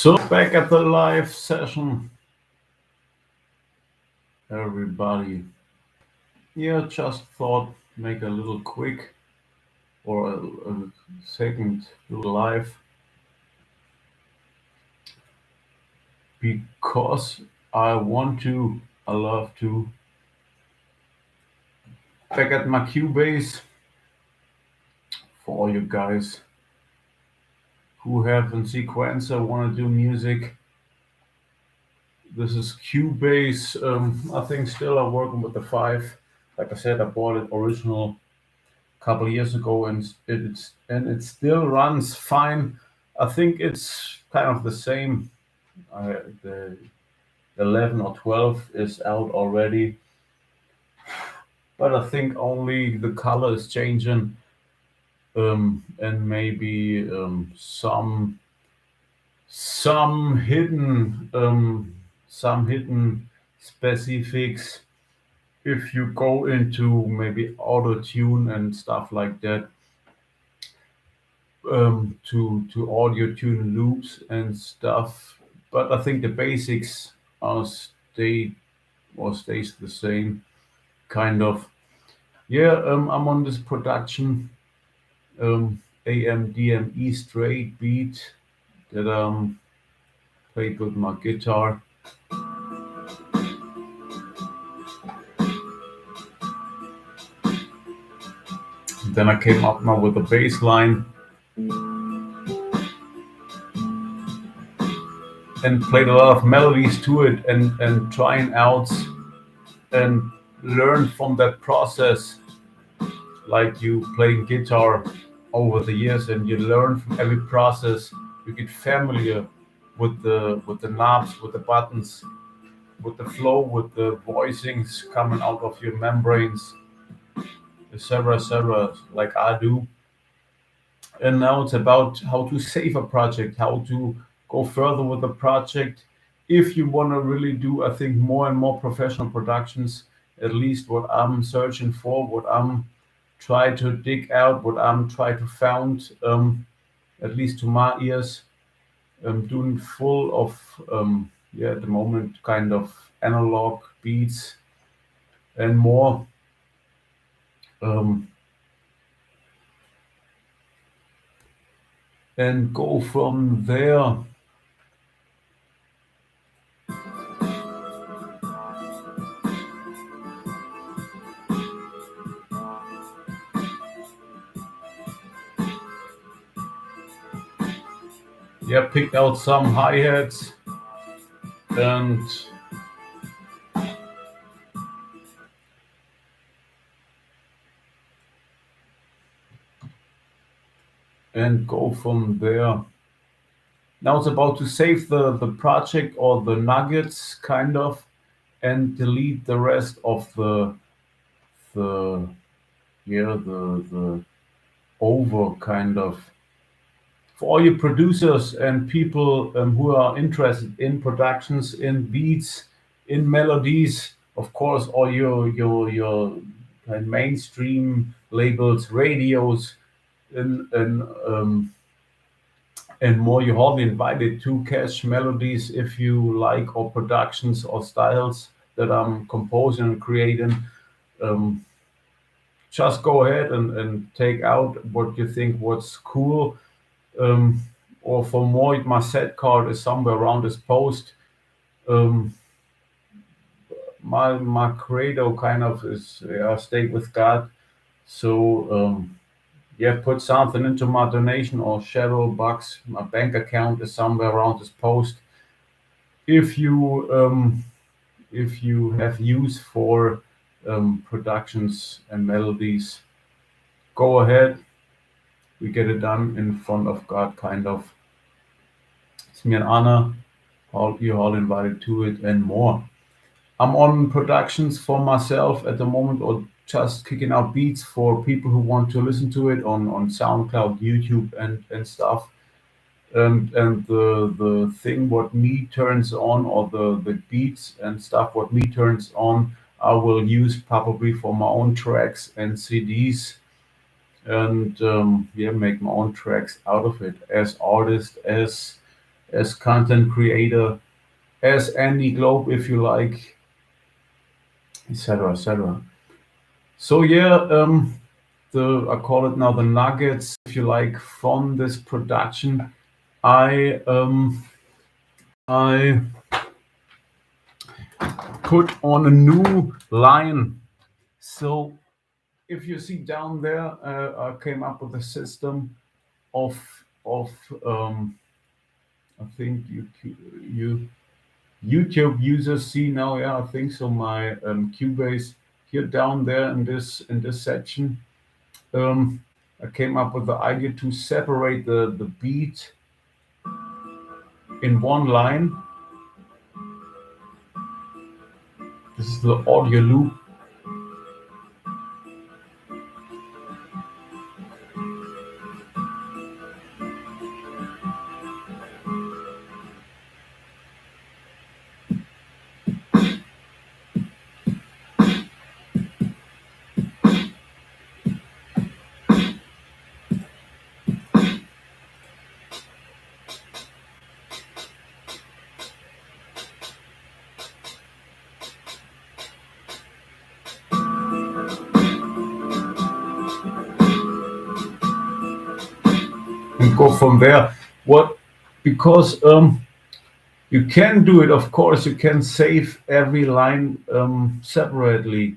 So back at the live session, everybody. Yeah, just thought make a little quick or a second little live because I love to back at my Cubase for all you guys who have in sequencer want to do music. This is Cubase. I think still I'm working with the 5. Like I said, I bought it original couple of years ago, and it still runs fine. I think it's kind of the same. The 11 or 12 is out already, but I think only the color is changing, and maybe some hidden some hidden specifics if you go into maybe auto tune and stuff like that, to audio tune loops and stuff. But I think the basics are stay or stays the same, kind of. Yeah, I'm on this production, AMDME straight beat that played with my guitar. Then I came up now with a bass line and played a lot of melodies to it, and trying out and learn from that process, like you playing guitar over the years and you learn from every process. You get familiar with the knobs, with the buttons, with the flow, with the voicings coming out of your membranes, etc., like I do. And now it's about how to save a project, how to go further with the project. If you want to really do, I think, more and more professional productions, at least what I'm searching for, what I'm trying to dig out, what I'm trying to found, at least to my ears, doing full of, yeah, at the moment, kind of analog beats and more. Um, and go from there. Yeah, picked out some hi-hats and go from there. Now it's about to save the project or the nuggets, kind of, and delete the rest of the yeah the over, kind of. For all you producers and people who are interested in productions, in beats, in melodies, of course, all your mainstream labels, radios, and more, you're hardly invited to catch melodies if you like, or productions or styles that I'm composing and creating. Um, just go ahead and take out what you think what's cool. Um, or for more, my set card is somewhere around this post. Um, my credo kind of is, yeah, stay with God. So yeah, put something into my donation or shadow box. My bank account is somewhere around this post. If you have use for productions and melodies, go ahead. We get it done in front of God, kind of. It's me and Anna. All you're all invited to it and more. I'm on productions for myself at the moment, or just kicking out beats for people who want to listen to it on SoundCloud, YouTube, and stuff. And the thing what me turns on, or the beats and stuff what me turns on, I will use probably for my own tracks and CDs, and yeah, make my own tracks out of it as artist, as as content creator, as Andy Globe, if you like, etc., etc. So yeah, the I call it now the nuggets, if you like, from this production. I I put on a new line. So if you see down there, I came up with a system of of I think you YouTube users see now. Yeah, I think so. My Cubase here down there in this section. Um, I came up with the idea to separate the beat in one line. This is the audio loop. And go from there. What? Because you can do it, of course. You can save every line separately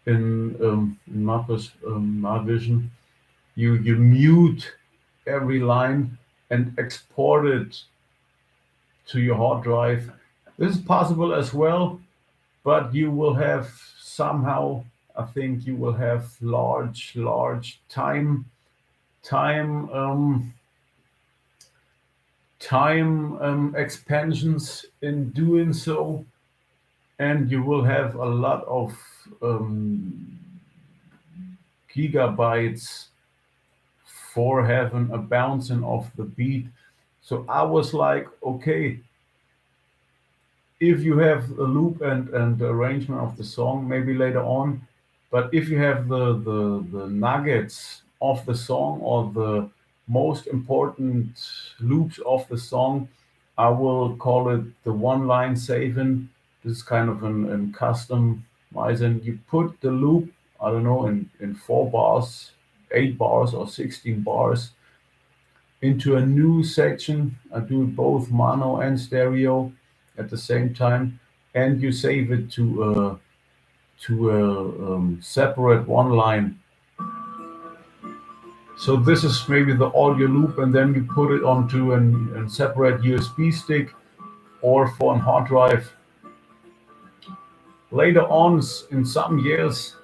in my vision. You mute every line and export it to your hard drive. This is possible as well, but you will have somehow. I think you will have large time time expansions in doing so, and you will have a lot of um, gigabytes for having a bouncing of the beat. So I was like, okay, if you have a loop and the arrangement of the song, maybe later on, but if you have the nuggets of the song or the most important loops of the song, I will call it the one line saving. This is kind of an custom and you put the loop, I don't know, in 4 bars, 8 bars, or 16 bars into a new section. I do both mono and stereo at the same time, and you save it to a separate one line. So this is maybe the audio loop, and then you put it onto a separate USB stick or for a hard drive. Later on, in some years,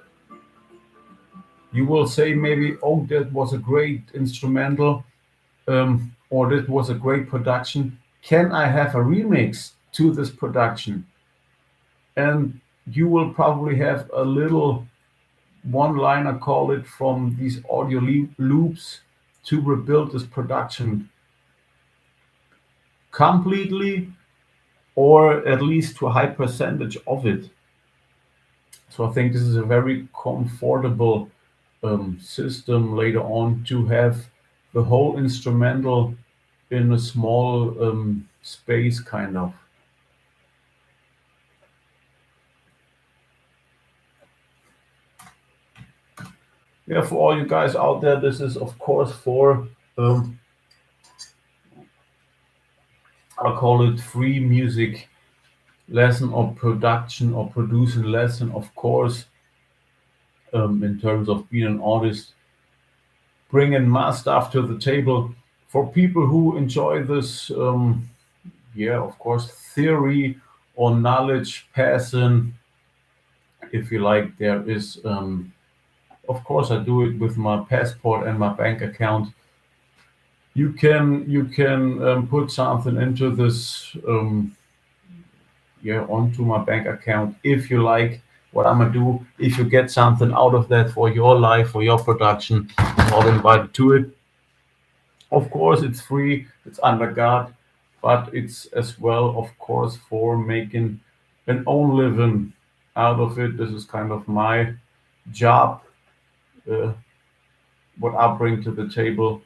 you will say maybe, oh, that was a great instrumental, or that was a great production. Can I have a remix to this production? And you will probably have a little one liner, call it, from these audio loops to rebuild this production completely, or at least to a high percentage of it. So I think this is a very comfortable system later on to have the whole instrumental in a small space, kind of. Yeah, for all you guys out there, this is of course for I call it free music lesson or production or producing lesson, of course, in terms of being an artist, bringing my stuff to the table for people who enjoy this. Yeah, of course, theory or knowledge passing, if you like. There is, of course, I do it with my passport and my bank account. You can put something into this. Yeah, onto my bank account if you like what I'm gonna do. If you get something out of that for your life, for your production, I'm all invited to it. Of course, it's free, it's under God, but it's as well, of course, for making an own living out of it. This is kind of my job, uh, what I bring to the table,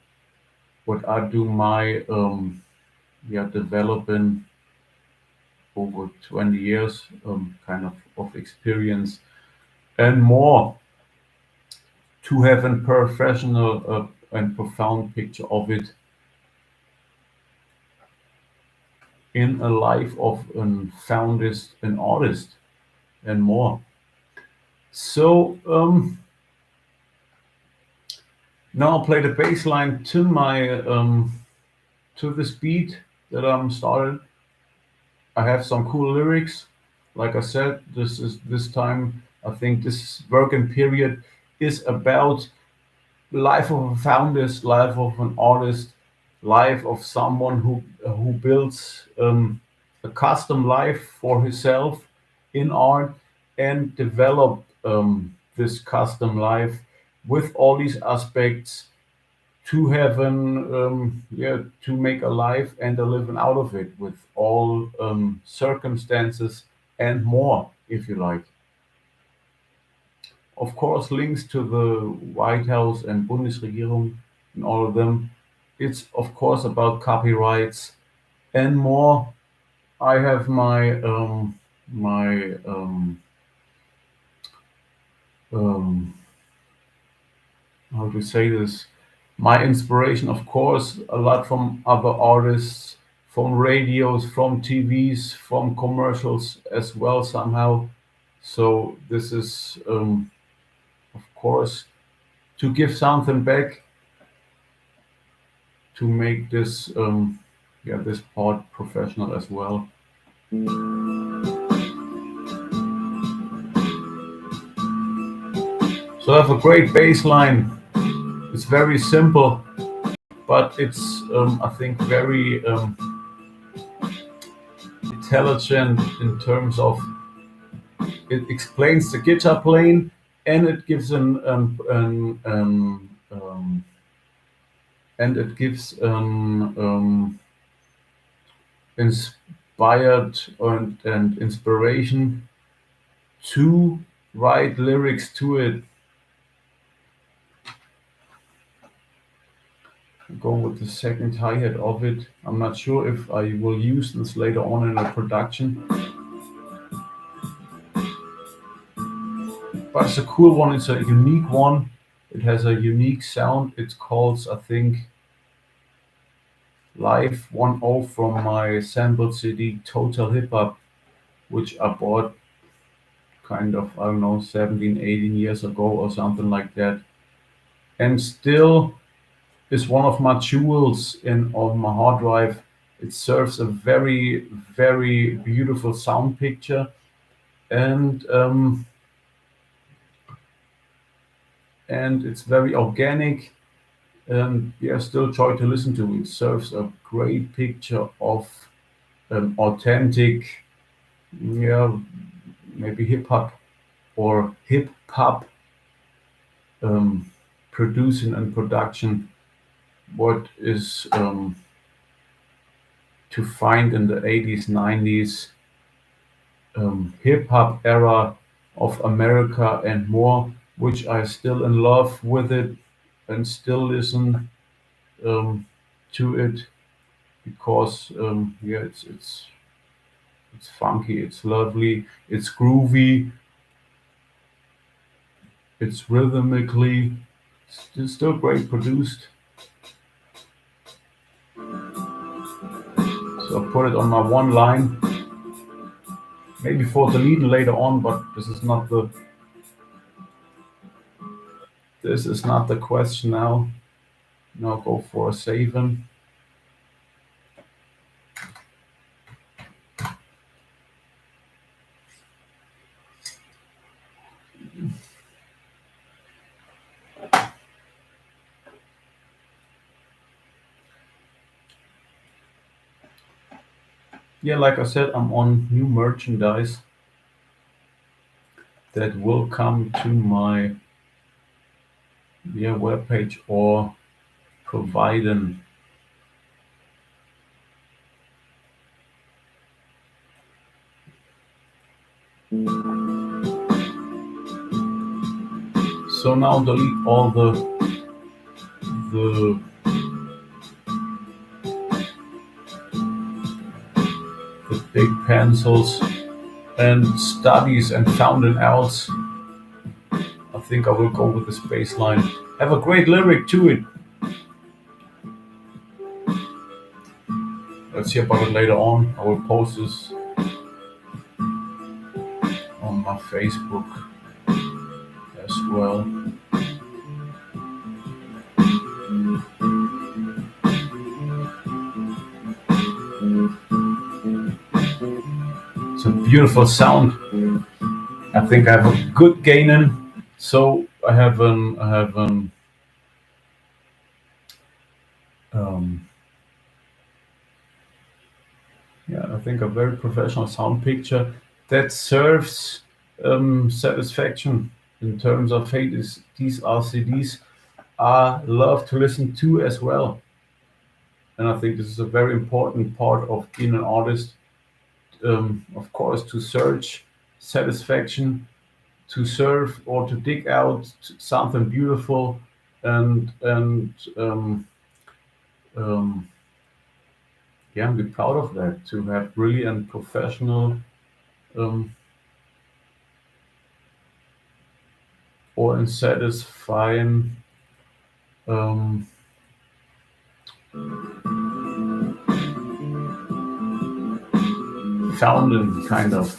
what I do, my developing over 20 years, kind of experience and more to have a professional and profound picture of it in a life of an foundist, an artist, and more. So now I'll play the bass line to my to this beat that I'm started. I have some cool lyrics. Like I said, this time I think this working period is about life of a founders, life of an artist, life of someone who builds a custom life for himself in art and develop this custom life with all these aspects to have an to make a life and a living out of it with all circumstances and more, if you like. Of course, links to the White House and Bundesregierung and all of them. It's of course about copyrights and more. I have my um, how to say this, my inspiration, of course, a lot from other artists, from radios, from TVs, from commercials as well somehow. So this is of course to give something back to make this this part professional as well. So I have a great bass line. It's very simple, but it's I think very intelligent in terms of it explains the guitar playing and it gives and it gives an inspired and inspiration to write lyrics to it. Go with the second hi-hat of it. I'm not sure if I will use this later on in a production, but it's a cool one. It's a unique one. It has a unique sound. It's called, I think, Live 10 from my sampled CD Total Hip Hop, which I bought kind of, I don't know, 17, 18 years ago or something like that. And still is one of my jewels in on my hard drive. It serves a very, very beautiful sound picture, and it's very organic. And yeah, still joy to listen to. It serves a great picture of an authentic, yeah, maybe hip hop or hip hop um, producing and production. What is to find in the 80s, 90s hip hop era of America and more, which I still in love with it and still listen um, to it because yeah, it's funky, it's lovely, it's groovy, it's rhythmically still great produced. So I put it on my one line, maybe for deleting later on, but this is not the question now. Now go for a saving. Yeah, like I said, I'm on new merchandise that will come to my webpage or providing. So now delete all the big pencils and studies and fountain else. I think I will go with this bass line. Have a great lyric to it. Let's hear about it later on. I will post this on my Facebook as well. It's a beautiful sound. I think I have a good gain in. So I have an um, yeah, I think a very professional sound picture that serves satisfaction in terms of hey, these RCDs are love to listen to as well. And I think this is a very important part of being an artist. Of course, to search satisfaction, to serve or to dig out something beautiful, and um, yeah, be proud of that. To have brilliant professional um, or satisfying um, fountain kind of.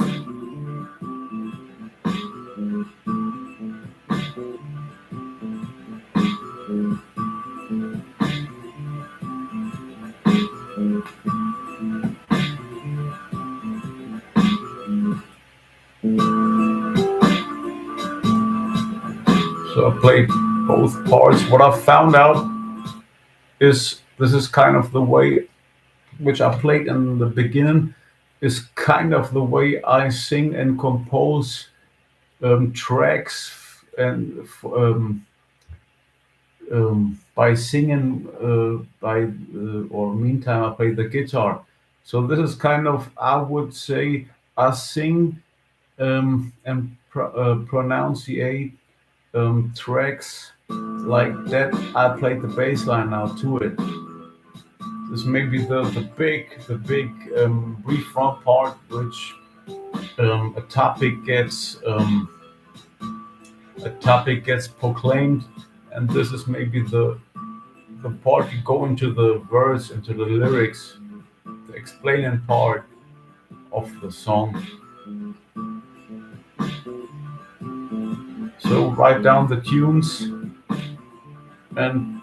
So I played both parts. What I found out is this is kind of the way which I played in the beginning is kind of the way I sing and compose tracks and by singing by or meantime I play the guitar. So this is kind of I would say I sing and pronunciate tracks like that. I played the bass line now to it. This may be the big refrain part, which a topic gets proclaimed, and this is maybe the part you go into the verse, into the lyrics, the explaining part of the song. So write down the tunes and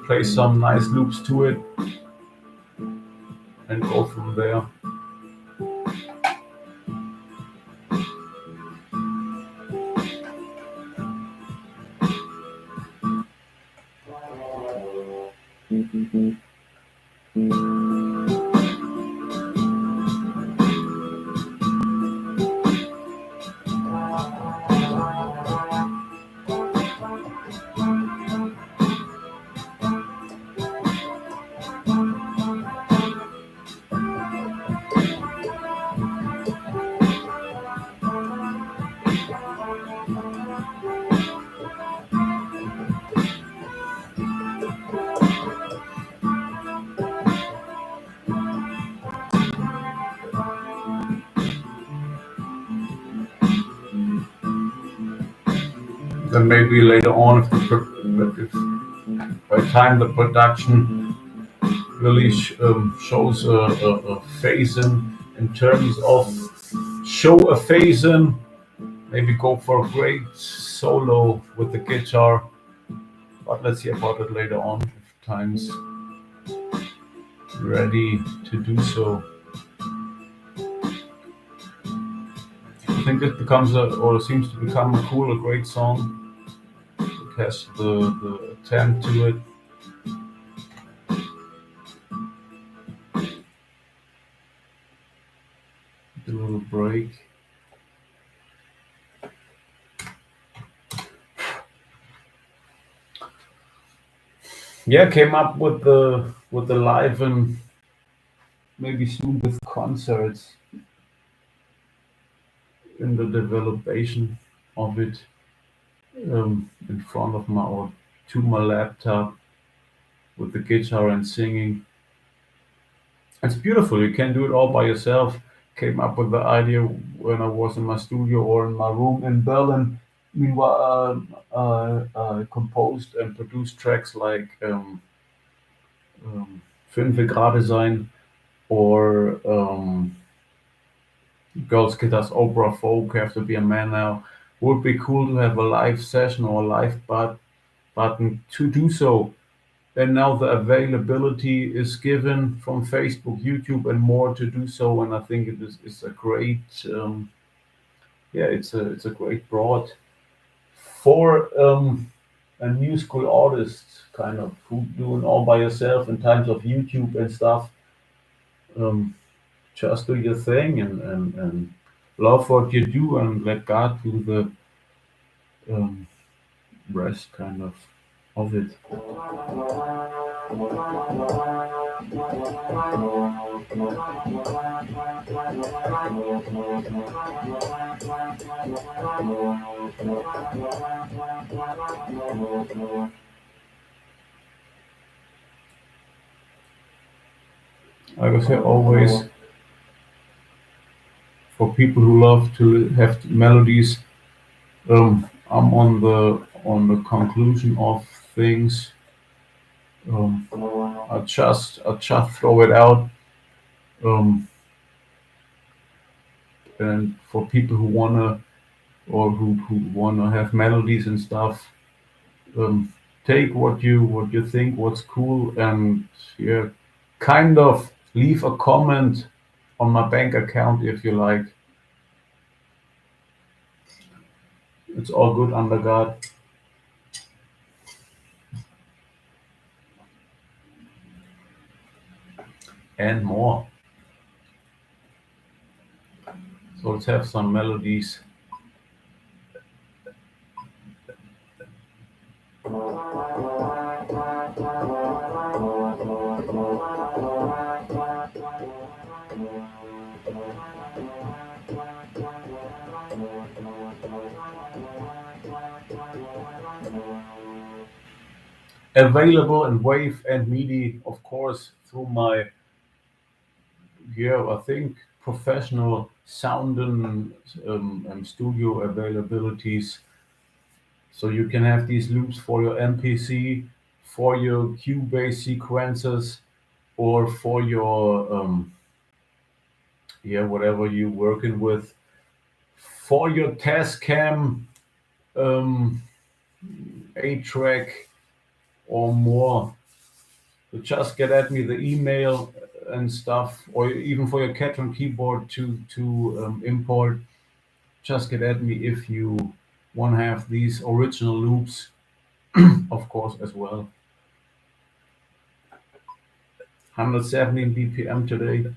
play some nice loops to it, and go from there. Then maybe later on, if by the time the production really shows a phase in terms of show a phase in, maybe go for a great solo with the guitar. But let's see about it later on if time's ready to do so. I think it becomes or seems to become a great song. It has the attempt to it. A little break. Yeah, came up with the live and maybe soon with concerts in the development of it in front of my or to my laptop with the guitar and singing. It's beautiful. You can do it all by yourself. Came up with the idea when I was in my studio or in my room in Berlin. Meanwhile, composed and produced tracks like Fünf Grade Sein or Girls Guitars Opera Folk, Have to Be a Man Now. Would be cool to have a live session or a live button to do so. And now the availability is given from Facebook, YouTube, and more to do so. And I think it's a great, yeah, it's a great broad for a new school artist, kind of who doing all by yourself in times of YouTube and stuff. Um, just do your thing and love what you do and let God do the rest, kind of it. Like I say, always for people who love to have melodies. I'm on the conclusion of things. I just throw it out. Um, and for people who wanna or who wanna have melodies and stuff, um, take what you think, what's cool, and yeah, kind of leave a comment on my bank account if you like. It's all good under God and more. So let's have some melodies. Available in WAV and MIDI, of course, through my, yeah, I think professional sound and studio availabilities. So you can have these loops for your MPC, for your Cubase sequencers, or for your yeah, whatever you're working with, for your Tascam um, 8-track or more. So just get at me the email and stuff, or even for your Catron keyboard to import. Just get at me if you want to have these original loops, of course, as well. 117 BPM today.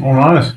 Oh, nice.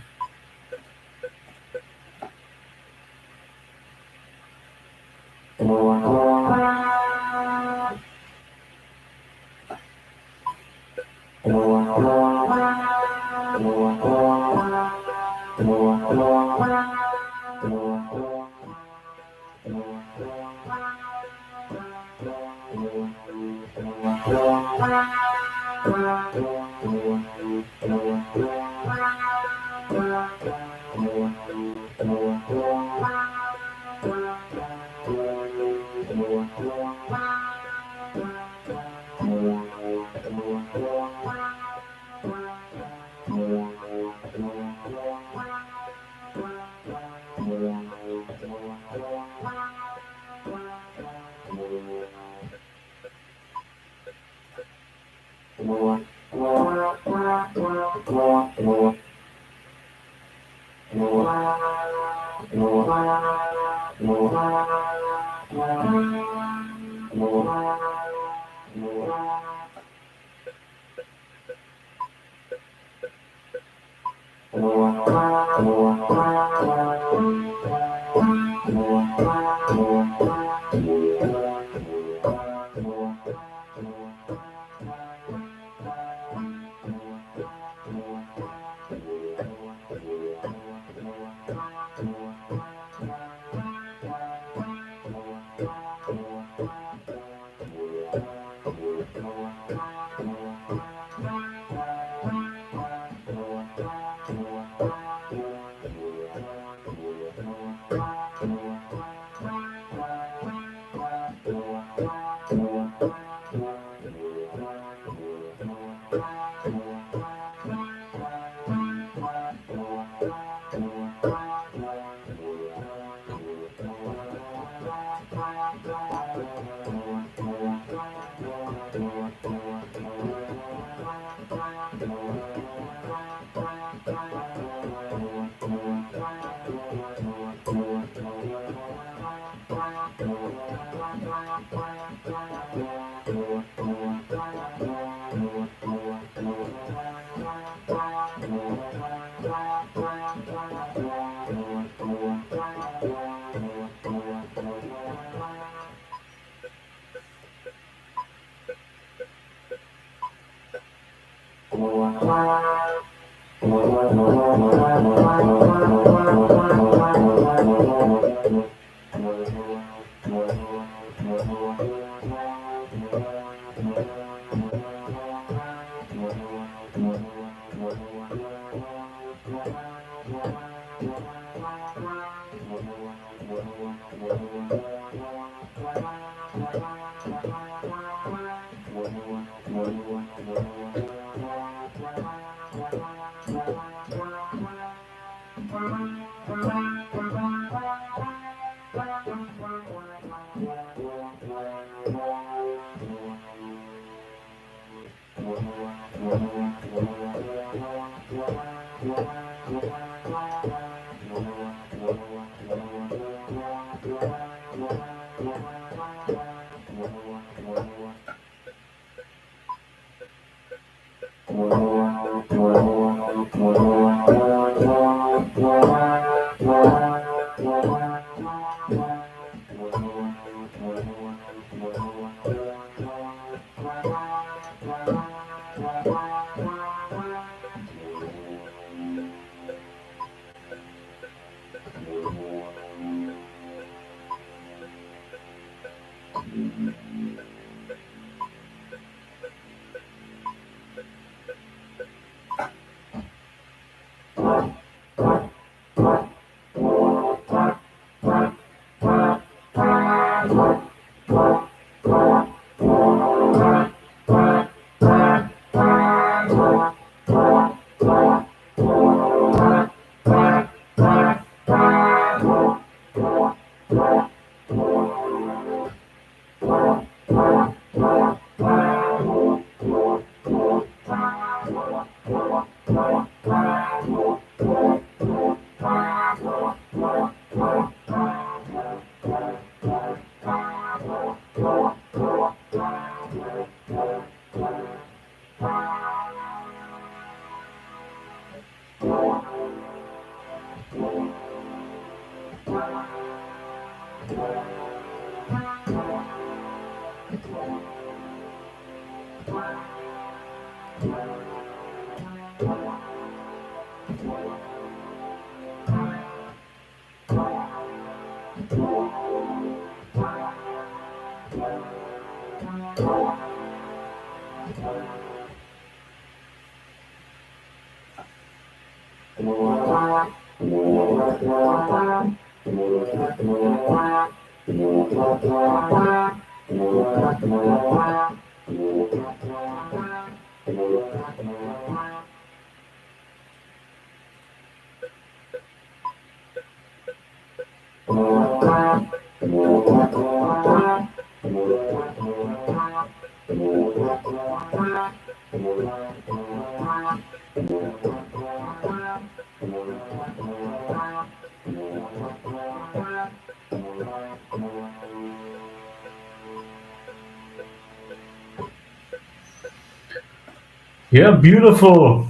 Yeah, beautiful.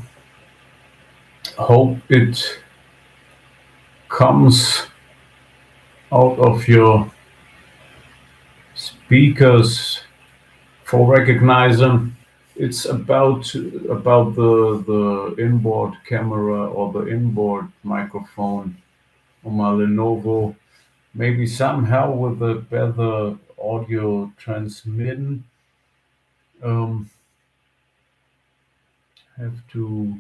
Hope it comes out of your speakers for recognizing. It's about the inboard camera or the inboard microphone on my Lenovo. Maybe somehow with a better audio transmitting. Um, have to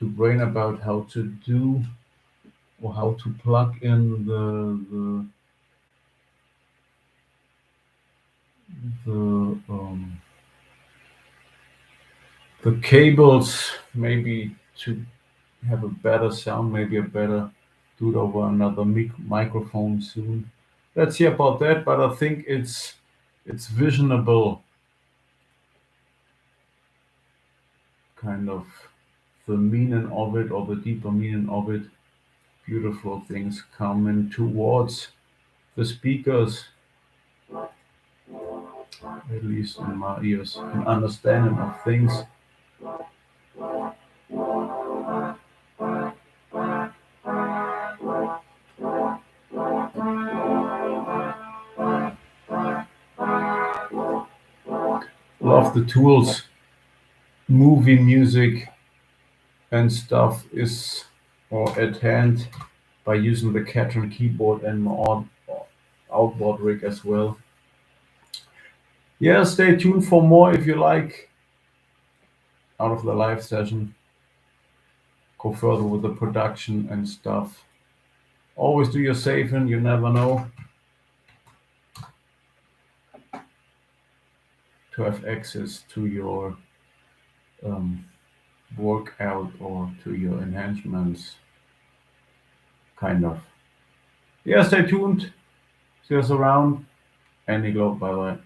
brain about how to do or how to plug in the the cables, maybe to have a better sound, maybe a better do it over another microphone soon. Let's see about that, but I think it's visionable, kind of the meaning of it or the deeper meaning of it. Beautiful things coming towards the speakers, at least in my ears, an understanding of things. Love the tools. Movie music and stuff is or at hand by using the Catron keyboard and my outboard rig as well. Yeah, stay tuned for more if you like out of the live session. Go further with the production and stuff. Always do your saving, you never know. To have access to your um, workout or to your enhancements, kind of. Yeah, stay tuned. See us around. Andy Globe, bye bye.